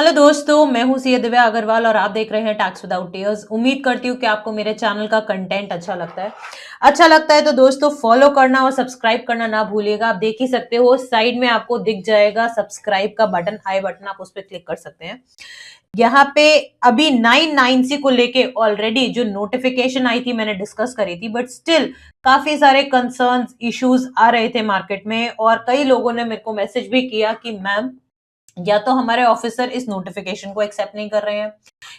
Hello दोस्तों, मैं हूं सिया दिव्या अग्रवाल और आप देख रहे हैं टैक्स विदाउट टीयर्स। उम्मीद करती हूँ कि आपको मेरे चैनल का कंटेंट अच्छा लगता है तो दोस्तों फॉलो करना और सब्सक्राइब करना ना भूलिएगा। आप देख ही सकते हो साइड में आपको दिख जाएगा सब्सक्राइब का बटन, आई बटन, आप उस पर क्लिक कर सकते हैं। यहाँ पे अभी 9(9)C को लेके ऑलरेडी जो नोटिफिकेशन आई थी मैंने डिस्कस करी थी, बट स्टिल काफी सारे कंसर्न्स इश्यूज आ रहे थे मार्केट में और कई लोगों ने मेरे को मैसेज भी किया कि मैम या तो हमारे ऑफिसर इस नोटिफिकेशन को एक्सेप्ट नहीं कर रहे हैं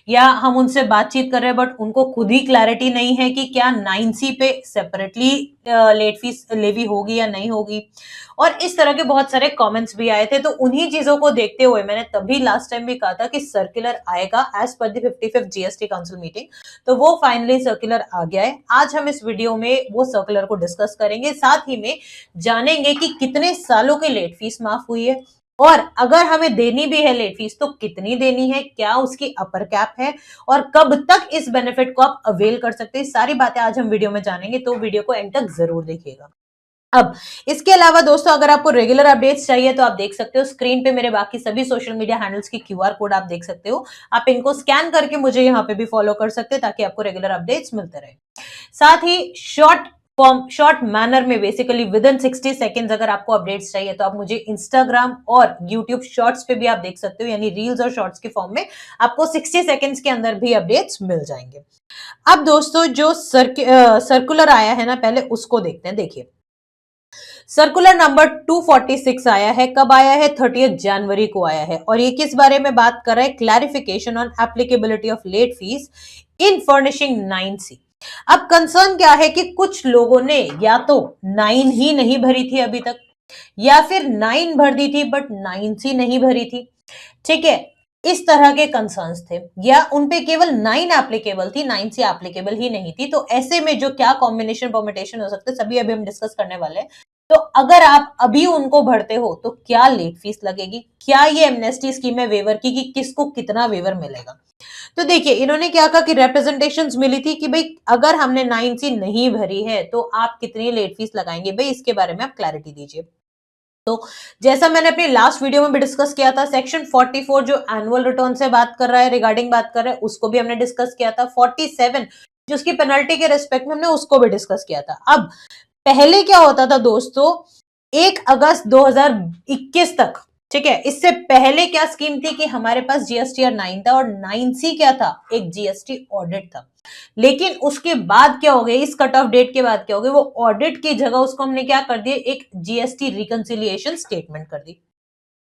या हम उनसे बातचीत कर रहे हैं बट उनको खुद ही क्लैरिटी नहीं है कि क्या 9C पे सेपरेटली लेट फीस लेवी होगी या नहीं होगी। और इस तरह के बहुत सारे कमेंट्स भी आए थे, तो उन्हीं चीजों को देखते हुए मैंने तभी लास्ट टाइम भी कहा था कि सर्कुलर आएगा as per the 55th GST council meeting. तो वो फाइनली सर्कुलर आ गया है। आज हम इस वीडियो में वो सर्कुलर को डिस्कस करेंगे, साथ ही में जानेंगे कि कितने सालों की लेट फीस माफ हुई है और अगर हमें देनी भी है लेट फीस तो कितनी देनी है, क्या उसकी अपर कैप है और कब तक इस बेनिफिट को आप अवेल कर सकते हैं। सारी बातें आज हम वीडियो में जानेंगे, तो वीडियो को एंड तक जरूर देखिएगा। अब इसके अलावा दोस्तों अगर आपको रेगुलर अपडेट्स चाहिए तो आप देख सकते हो स्क्रीन पे मेरे बाकी सभी सोशल मीडिया हैंडल्स की क्यूआर कोड आप देख सकते हो। आप इनको स्कैन करके मुझे यहाँ पे भी फॉलो कर सकते हैं ताकि आपको रेगुलर अपडेट्स मिलते रहे। साथ ही शॉर्ट मैनर में बेसिकली विद इन 60 सेकेंड्स अगर आपको अपडेट्स चाहिए तो आप मुझे इंस्टाग्राम और यूट्यूब शॉर्ट्स पे भी आप देख सकते हो, यानी रील्स और शॉर्ट्स के फॉर्म में आपको 60 सेकेंड्स के अंदर भी अपडेट्स मिल जाएंगे। अब दोस्तों जो सर्कुलर आया है ना, पहले उसको देखते हैं। देखिए सर्कुलर नंबर 246 आया है। कब आया है? 30 जनवरी को आया है और ये किस बारे में बात कर रहा है? Clarification on applicability of late fees in furnishing 9C। अब कंसर्न क्या है कि कुछ लोगों ने या तो 9 ही नहीं भरी थी अभी तक, या फिर 9 भर दी थी बट 9C नहीं भरी थी। ठीक है, इस तरह के कंसर्न्स थे, या उनपे केवल 9 एप्लीकेबल थी, 9C एप्लीकेबल ही नहीं थी। तो ऐसे में जो क्या कॉम्बिनेशन परमिटेशन हो सकते सभी अभी हम डिस्कस करने वाले हैं। तो अगर आप अभी उनको भरते हो तो क्या लेट फीस लगेगी, क्या ये एमनेस्टी स्कीम है वेवर की कि किसको कितना वेवर मिलेगा। तो देखिए इन्होंने क्या कहा कि रिप्रेजेंटेशंस मिली थी कि भाई अगर हमने 9C नहीं भरी है तो आप कितनी लेट फीस लगाएंगे, भाई इसके बारे में आप क्लैरिटी दीजिए। तो जैसा मैंने अपनी लास्ट वीडियो में भी डिस्कस किया था, सेक्शन 44 जो एनुअल रिटर्न से बात कर रहा है, रिगार्डिंग बात कर रहा है, उसको भी हमने डिस्कस किया था। 47 जो उसकी पेनल्टी के रिस्पेक्ट में हमने उसको भी डिस्कस किया था। अब पहले क्या होता था दोस्तों, 1 अगस्त 2021 तक, ठीक है, इससे पहले क्या स्कीम थी कि हमारे पास जीएसटीआर 9 था और 9C क्या था? एक जीएसटी ऑडिट था। लेकिन उसके बाद क्या हो गया, इस कट ऑफ डेट के बाद क्या हो गया, वो ऑडिट की जगह उसको हमने क्या कर दिया, एक जीएसटी रिकंसिलिएशन स्टेटमेंट कर दी।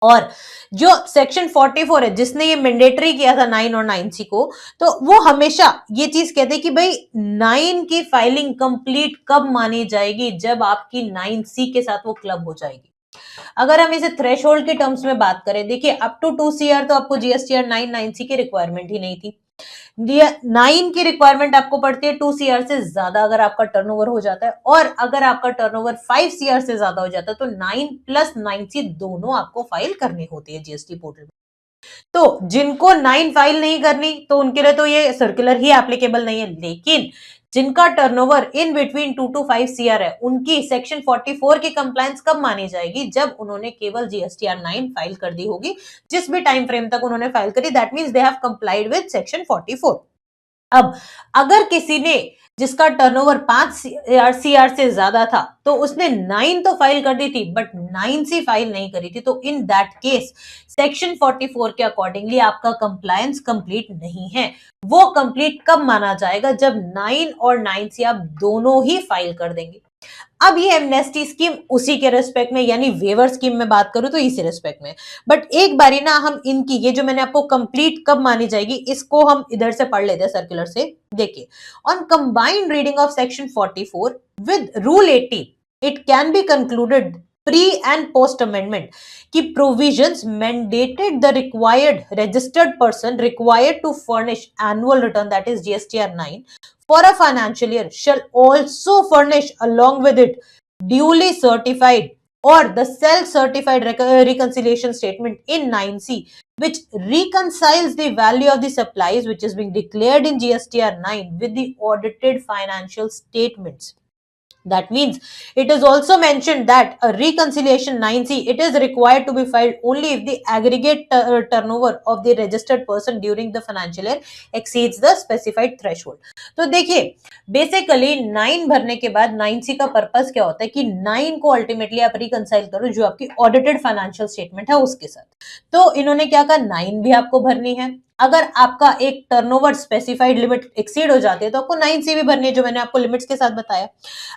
और जो सेक्शन 44 है जिसने ये मैंडेटरी किया था 9 और 9C को, तो वो हमेशा ये चीज कहते हैं कि भाई 9 की फाइलिंग कंप्लीट कब मानी जाएगी? जब आपकी 9C के साथ वो क्लब हो जाएगी। अगर हम इसे थ्रेशोल्ड के टर्म्स में बात करें, देखिए अप टू 2CR तो आपको जीएसटीआर 9(9)C की रिक्वायरमेंट ही नहीं थी। 9 की रिक्वायरमेंट आपको पड़ती है 2CR से ज्यादा अगर आपका टर्नओवर हो जाता है, और अगर आपका टर्नओवर 5CR से ज्यादा हो जाता है तो 9 प्लस 9C दोनों आपको फाइल करनी होती है जीएसटी पोर्टल में। तो जिनको 9 फाइल नहीं करनी तो उनके लिए तो ये सर्कुलर ही एप्लीकेबल नहीं है, लेकिन जिनका turnover in between 2 to 5 CR है उनकी सेक्शन 44 की कंप्लायंस कब मानी जाएगी? जब उन्होंने केवल जीएसटीआर 9 फाइल कर दी होगी, जिस भी टाइम फ्रेम तक उन्होंने फाइल करी, that means they have complied with section 44। अब अगर किसी ने जिसका टर्नओवर 5 CR से ज्यादा था तो उसने 9 तो फाइल कर दी थी बट 9C फाइल नहीं करी थी, तो इन दैट केस सेक्शन 44 के अकॉर्डिंगली आपका कंप्लायंस कंप्लीट नहीं है। वो कंप्लीट कब माना जाएगा? जब 9 और 9C आप दोनों ही फाइल कर देंगे। अब ये एमनेस्टी स्कीम उसी के रेस्पेक्ट में, यानी वेवर स्कीम में बात करूं तो इसी रेस्पेक्ट में। बट एक बारी ना हम इनकी ये जो मैंने आपको कंप्लीट कब मानी जाएगी इसको हम इधर से पढ़ लेते हैं सर्कुलर से। देखिए, on combined reading of section 44 with rule 80 it can be concluded pre and post amendment की provisions mandated the required registered person required to furnish annual return that is GSTR 9 for a financial year shall also furnish along with it duly certified or the self-certified reconciliation statement in 9C which reconciles the value of the supplies which is being declared in GSTR 9 with the audited financial statements. That means it is also mentioned that a reconciliation 9C, it is required to be filed only if the aggregate turnover of the registered person during the financial year exceeds the specified threshold. तो देखिए basically 9 भरने के बाद 9C का purpose क्या होता है कि 9 को अल्टीमेटली आप रिकंसाइल करो जो आपकी ऑडिटेड फाइनेंशियल स्टेटमेंट है उसके साथ। तो इन्होंने क्या कहा 9 भी आपको भरनी है। अगर आपका एक टर्नओवर स्पेसिफाइड लिमिट एक्सीड हो जाती है तो आपको 9C भी भरनी है जो मैंने आपको लिमिट्स के साथ बताया।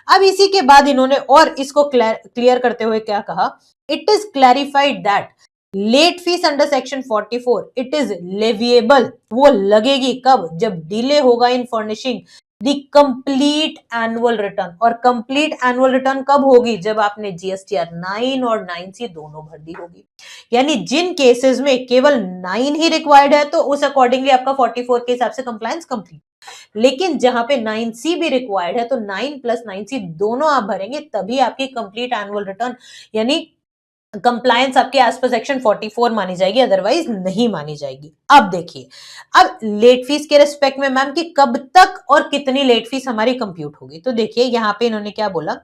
अब इसी के बाद इन्होंने और इसको क्लियर करते हुए क्या कहा, it is clarified that late fees under section 44 it is leviable, वो लगेगी कब, जब डिले होगा in furnishing the complete annual return. और कंप्लीट एनुअल रिटर्न कब होगी, जब आपने जीएसटीआर 9 और 9C दोनों भर दी होगी। यानी जिन केसेस में केवल 9 ही रिक्वायर्ड है तो उस अकॉर्डिंगली आपका 44 के हिसाब से कंप्लायंस कंप्लीट, लेकिन जहां पे 9C भी रिक्वायर्ड है तो 9 प्लस 9C दोनों आप भरेंगे तभी आपकी कंप्लीट एनुअल रिटर्न यानी कंप्लायंस आपके एज पर सेक्शन 44 मानी जाएगी, अदरवाइज नहीं मानी जाएगी। अब देखिए, अब लेट फीस के रिस्पेक्ट में मैम कि कब तक और कितनी लेट फीस हमारी कंप्यूट होगी, तो देखिए यहां पे इन्होंने क्या बोला,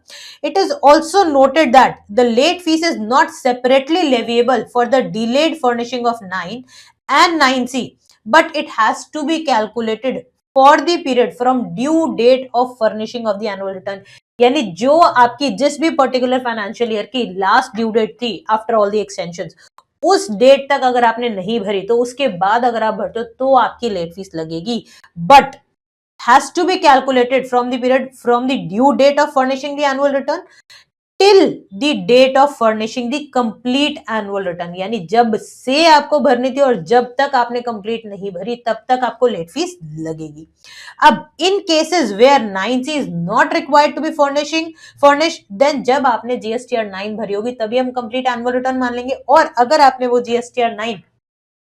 it is also noted that the late fees is not separately leviable for the delayed furnishing of 9 and 9C, but it has to be calculated for the period from due date of furnishing of the annual return। यानी जो आपकी जिस भी particular financial year की last due date थी after all the extensions, उस date तक अगर आपने नहीं भरी तो उसके बाद अगर आप भरते हो तो आपकी लेट फीस लगेगी, but has to be calculated from the period from the due date of furnishing the annual return till the date of furnishing the complete annual return. यानी जब से आपको भरनी थी और जब तक आपने कंप्लीट नहीं भरी तब तक आपको लेट फीस लगेगी। अब in cases where 9C is not required to be furnish then जब आपने जीएसटीआर 9 भरी होगी तभी हम कंप्लीट एनुअल रिटर्न मान लेंगे, और अगर आपने वो GSTR 9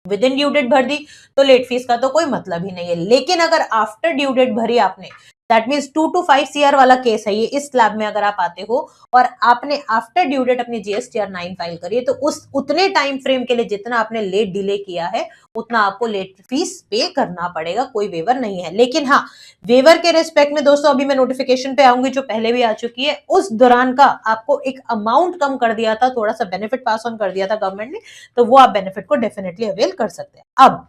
within due date भर दी तो लेट फीस का तो कोई मतलब ही नहीं है। लेकिन अगर आफ्टर ड्यू डेट भरी आपने, दैट मीन्स 2 to 5 CR वाला केस है ये, इस स्लैब में अगर आप आते हो और आपने आफ्टर ड्यू डेट अपनी जीएसटीआर 9 फाइल करी है तो उस उतने टाइम फ्रेम के लिए जितना आपने लेट डिले किया है उतना आपको लेट फीस पे करना पड़ेगा, कोई वेवर नहीं है। लेकिन हाँ, वेवर के रेस्पेक्ट में दोस्तों अभी मैं नोटिफिकेशन पे आऊंगी जो पहले भी आ चुकी है, उस दौरान का आपको एक अमाउंट कम कर दिया था, थोड़ा सा बेनिफिट पास ऑन कर दिया था गवर्नमेंट ने, तो वो आप बेनिफिट को डेफिनेटली अवेल कर सकते हैं। अब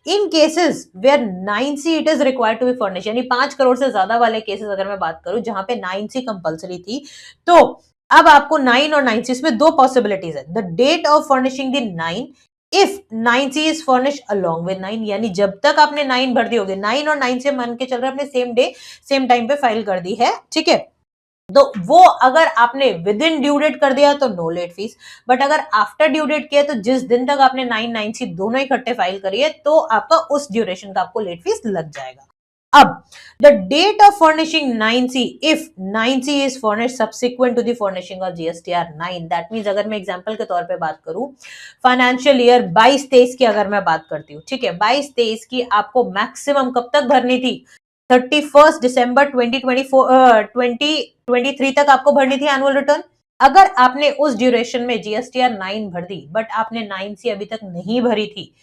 in cases where 9C it is required to be furnish, यानी 5 करोड़ से ज्यादा वाले केसेस अगर मैं बात करूं जहां पे 9C कंपलसरी थी, तो अब आपको 9 और 9C इसमें दो पॉसिबिलिटीज है। The date of furnishing the 9 if 9C is furnish along with 9, यानी जब तक आपने 9 भर दी होगी, 9 और 9 से मान के चल रहे अपने सेम डे सेम टाइम पे फाइल कर दी है, ठीक है, तो वो अगर आपने विद इन ड्यू डेट कर दिया तो नो लेट फीस, बट अगर आफ्टर ड्यू डेट किया तो जिस दिन तक आपने 9 9C दोनों इकट्ठे फाइल करी है तो आपका उस ड्यूरेशन का आपको लेट फीस लग जाएगा। अब the date of furnishing 9C if 9C is furnish subsequent to the furnishing of GSTR 9, that means अगर मैं एग्जांपल के तौर पे बात करूं फाइनेंशियल ईयर 22-23 की अगर मैं बात करती हूँ, ठीक है, 22-23 की आपको मैक्सिमम कब तक भरनी थी, 31 दिसंबर 2023 तक आपको भरनी थी एनुअल रिटर्न। अगर आपने उस ड्यूरेशन में जीएसटीआर 9 भर दी बट आपने 9C अभी तक नहीं भरी थी,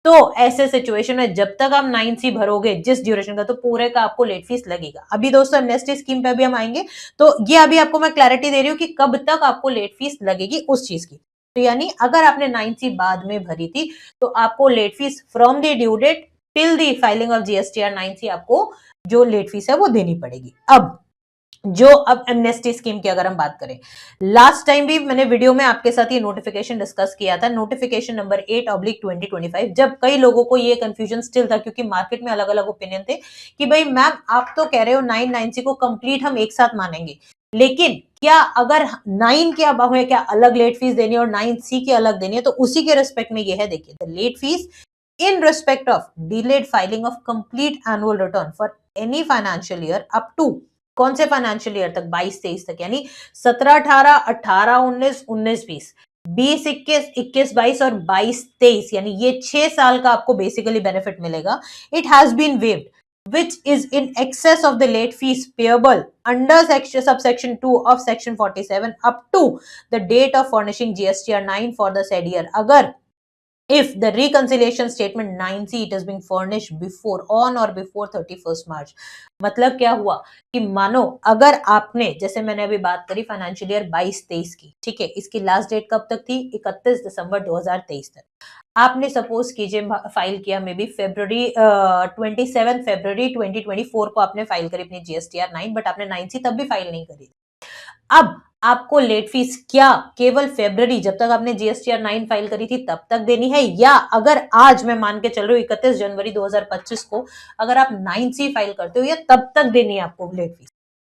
तो ऐसे सिचुएशन में जब तक आप 9C भरोगे जिस ड्यूरेशन का, तो पूरे का आपको लेट फीस लगेगा। अभी दोस्तों एमनेस्टी स्कीम पे भी हम आएंगे, तो ये अभी आपको मैं क्लैरिटी दे रही हूँ कि कब तक आपको लेट फीस लगेगी उस चीज की। तो यानी अगर आपने 9C बाद में भरी थी तो आपको late fees from the due date till the filing of GSTR 9C आपको जो लेट फीस है वो देनी पड़ेगी। अब जो अब एमनेस्टी स्कीम की अगर हम बात करें, लास्ट टाइम भी मैंने वीडियो में आपके साथ ये नोटिफिकेशन डिस्कस किया था, नोटिफिकेशन नंबर 8/2025, जब कई लोगों को ये कंफ्यूजन स्टिल था क्योंकि मार्केट में अलग अलग ओपिनियन थे कि भाई मैम आप तो कह रहे हो 9 9C को कंप्लीट हम एक साथ मानेंगे, लेकिन क्या अगर 9 के अब हमें क्या अलग लेट फीस देनी है और 9C की अलग देनी है, तो उसी के रिस्पेक्ट में ये है, देखिए the late fees in respect of delayed filing of complete annual return for any financial year up to कौन से फाइनेंशियल ईयर तक, 22-23 तक, यानी 17-18, 18-19, 19-20, 20-21, 21-22 और 22-23, यानी ये 6 साल का आपको बेसिकली बेनिफिट मिलेगा। It has been waived which is in excess of the late fees payable under subsection 2 of section 47 up to the date of furnishing GSTR 9 for the said year। अगर if the reconciliation statement 9C it is being furnished before on or before 31st March। मतलब क्या हुआ कि मानो अगर आपने, जैसे मैंने अभी बात करी फाइनेंशियल ईयर 22-23 की, ठीक है, इसकी लास्ट डेट कब तक थी? 31 दिसंबर 2023 तक। आपने सपोज कीजिए फाइल किया मे बी फेब्रुवरी 27 फरवरी 2024 को आपने फाइल करी अपनी GSTR 9, बट आपने 9C तब भी फाइल नहीं करी। अब आपको लेट फीस क्या केवल फेब्रुवरी, जब तक आपने GSTR 9 फाइल करी थी तब तक देनी है, या अगर आज मैं मान के चल रही हूँ 31 जनवरी 2025 को अगर आप 9C फाइल करते हो, या तब तक देनी है आपको लेट फीस?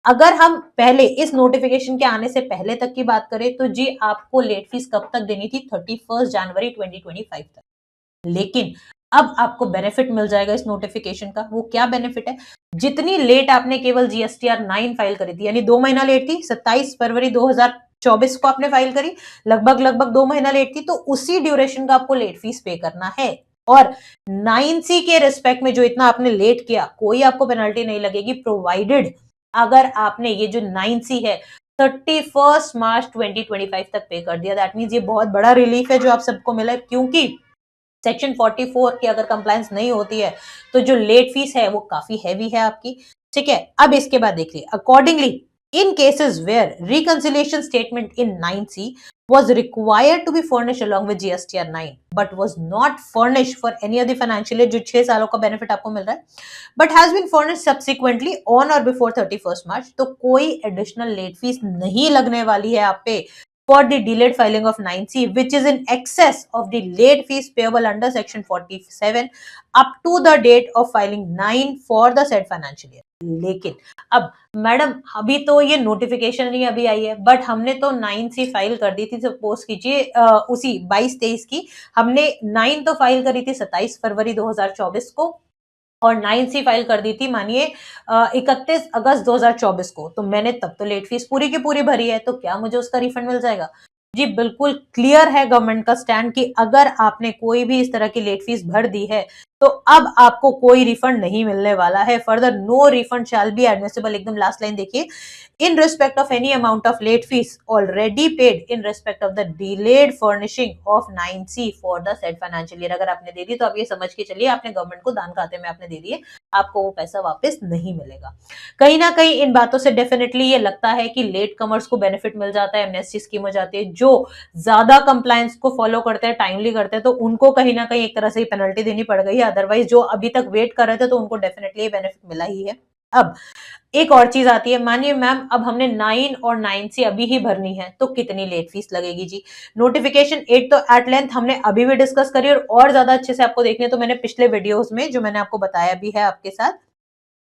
अगर हम पहले इस नोटिफिकेशन के आने से पहले तक की बात करें तो जी आपको लेट फीस कब तक देनी थी? 31 जनवरी 2025 तक। लेकिन अब आपको बेनिफिट मिल जाएगा इस नोटिफिकेशन का। वो क्या बेनिफिट है? जितनी लेट आपने केवल GSTR 9 फाइल करी थी, यानी 2 महीना लेट थी, 27 फरवरी 2024 को आपने फाइल करी, लगभग 2 महीना लेट थी, तो उसी ड्यूरेशन का आपको लेट फीस पे करना है। और 9C के रिस्पेक्ट में जो इतना आपने लेट किया, कोई आपको पेनल्टी नहीं लगेगी, प्रोवाइडेड अगर आपने ये जो 9C है 31 मार्च 2025 तक पे कर दिया। दैट मीन्स ये बहुत बड़ा रिलीफ है जो आप सबको मिला है, क्योंकि सेक्शन 44 की अगर कंप्लायंस नहीं होती है तो जो लेट फीस है वो काफी हैवी है आपकी। ठीक है, अब इसके बाद देखिए, accordingly in cases where reconciliation statement in 9C was required to be furnished along with GSTR 9 but was not furnished for any of the financial year, जो 6 सालों का बेनिफिट आपको मिल रहा है, but has been furnished subsequently on or before 31st March, तो कोई additional late fees नहीं लगने वाली है आप पे for the delayed filing of 9C, which is in excess of the late fees payable under section 47 up to the date of filing 9 for the said financial year। लेकिन अब madam अभी तो ये नोटिफिकेशन नहीं अभी आई है, बट हमने तो 9C फाइल कर दी थी, सपोज कीजिए उसी 22-23 की हमने 9 तो फाइल करी थी 27 फरवरी 2024 को, और 9C फाइल कर दी थी मानिए 31 अगस्त 2024 को, तो मैंने तब तो लेट फीस पूरी की पूरी भरी है, तो क्या मुझे उसका रिफंड मिल जाएगा? जी बिल्कुल क्लियर है गवर्नमेंट का स्टैंड कि अगर आपने कोई भी इस तरह की लेट फीस भर दी है तो अब आपको कोई रिफंड नहीं मिलने वाला है। Further no refund shall be admissible, एकदम लास्ट लाइन देखिए, in respect of any amount of late fees already paid in respect of the delayed furnishing of 9C for the said financial year। अगर आपने दे दी तो आप ये समझ के चलिए आपने गवर्नमेंट को दान खाते में आपने दे दिए, आपको वो पैसा वापस नहीं मिलेगा। कहीं ना कहीं इन बातों से डेफिनेटली ये लगता है कि लेट कमर्स को बेनिफिट मिल जाता है, एमनेस्टी स्कीम हो जाती है, जो ज्यादा कंप्लायंस को फॉलो करते हैं, टाइमली करते हैं, तो उनको कहीं ना कहीं एक तरह से पेनल्टी देनी पड़ गई है। अदरवाइज जो अभी तक वेट कर रहे थे तो उनको डेफिनेटली बेनिफिट मिला ही है। अब एक और चीज आती है, मानिए मैम अब हमने 9 और 9C अभी ही भरनी है तो कितनी लेट फीस लगेगी जी? नोटिफिकेशन 8 तो एट लेंथ हमने अभी भी डिस्कस करी, और ज्यादा अच्छे से आपको देखने तो मैंने पिछले वीडियोस में जो मैंने आपको बताया भी है आपके साथ,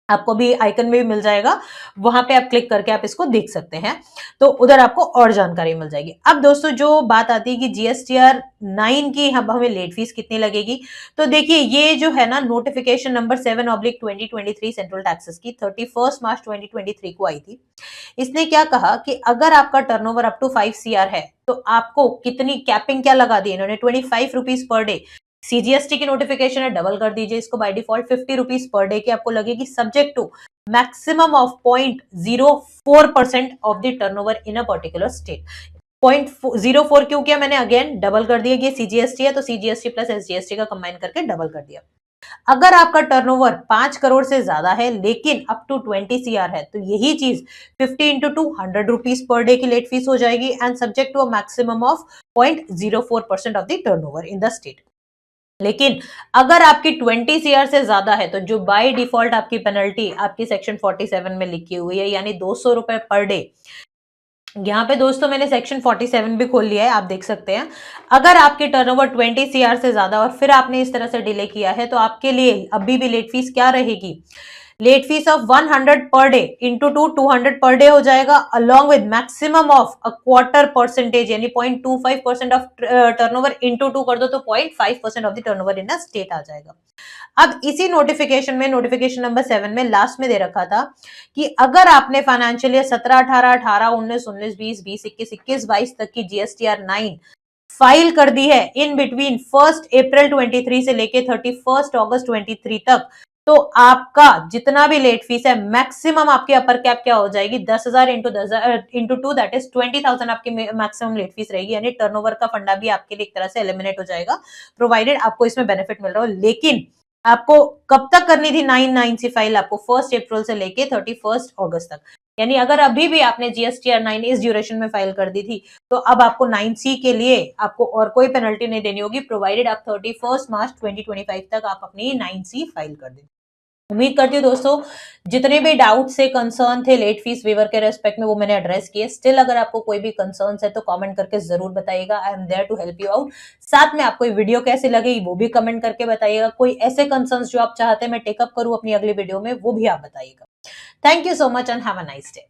आपको भी आइकन में भी मिल जाएगा, वहां पे आप क्लिक करके आप इसको देख सकते हैं, तो उधर आपको और जानकारी मिल जाएगी। अब दोस्तों जो बात आती है कि GSTR 9 की हमें लेट फीस कितनी लगेगी, तो देखिए ये जो है ना नोटिफिकेशन नंबर 7/2023 सेंट्रल टैक्सेस की 31 मार्च 2023 को आई थी। इसने क्या कहा कि अगर आपका टर्नओवर अप टू 5 CR है तो आपको कितनी कैपिंग क्या लगा दी इन्होंने, 25 रुपीज पर डे। CGST की नोटिफिकेशन है, डबल कर दीजिए इसको, by default 50 rupees per day की आपको लगेगी, subject to maximum of 0.04% of the turnover in a particular state. 0.04 क्यों किया मैंने? अगेन डबल कर दिया, ये CGST है तो CGST प्लस SGST का कंबाइन करके डबल कर दिया। अगर आपका टर्नओवर 5 करोड़ से ज्यादा है लेकिन अप टू 20 CR है तो यही चीज 50 इंटू 2 100 रुपीज पर डे की लेट फीस हो जाएगी, and subject to a maximum of 0.04% of the turnover in the state. लेकिन अगर आपकी 20 CR से ज्यादा है तो जो बाय डिफॉल्ट आपकी पेनल्टी आपकी सेक्शन 47 में लिखी हुई है, यानी 200 रुपए पर डे। यहाँ पे दोस्तों मैंने सेक्शन 47 भी खोल लिया है, आप देख सकते हैं। अगर आपकी टर्नओवर 20 CR से ज्यादा और फिर आपने इस तरह से डिले किया है तो आपके लिए अभी भी लेट फीस क्या रहेगी? Late fees of 100 per day into 200 per day हो जाएगा, along with maximum of a quarter percentage, यानी 0.25% ऑफ टर्नओवर इंटू 2 कर दो तो 0.5% of the turnover in a state आ जाएगा। अब इसी नोटिफिकेशन में, नोटिफिकेशन नंबर 7 में लास्ट में दे रखा था कि अगर आपने फाइनेंशियल ईयर 17-18, 18-19, 19-20, 20-21, 21-22 तक की GSTR 9 फाइल कर दी है इन बिटवीन 1 अप्रैल 23 से लेके 31 अगस्त 23 तक, तो आपका जितना भी लेट फीस है मैक्सिमम आपकी अपर कैप क्या हो जाएगी, 10,000 इंटू 2 दैट इज 20,000 आपकी मैक्सिमम लेट फीस रहेगी, यानी टर्नओवर का फंडा भी आपके लिए एक तरह से एलिमिनेट हो जाएगा, प्रोवाइडेड आपको इसमें बेनिफिट मिल रहा हो। लेकिन आपको कब तक करनी थी 9(9) फाइल, आपको 1 अप्रैल से लेके 31 अगस्त तक, यानी अगर अभी भी आपने जीएसटी और 9 इस ड्यूरेशन में फाइल कर दी थी तो अब आपको 9C के लिए आपको और कोई पेनल्टी नहीं देनी होगी, प्रोवाइडेड आप 31 मार्च 2025 तक आप अपनी 9C फाइल कर दें। उम्मीद करती हूँ दोस्तों जितने भी डाउट से कंसर्न थे लेट फीस वेवर के रेस्पेक्ट में वो मैंने एड्रेस किए। स्टिल अगर आपको कोई भी कंसर्न है तो कमेंट करके जरूर बताइएगा, I am there to help you out. साथ में आपको वीडियो कैसी लगी वो भी कमेंट करके बताइएगा, कोई ऐसे कंसर्न जो आप चाहते हैं मैं टेकअप करूं अपनी अगली वीडियो में वो भी आप बताइएगा। Thank you so much and have a nice day.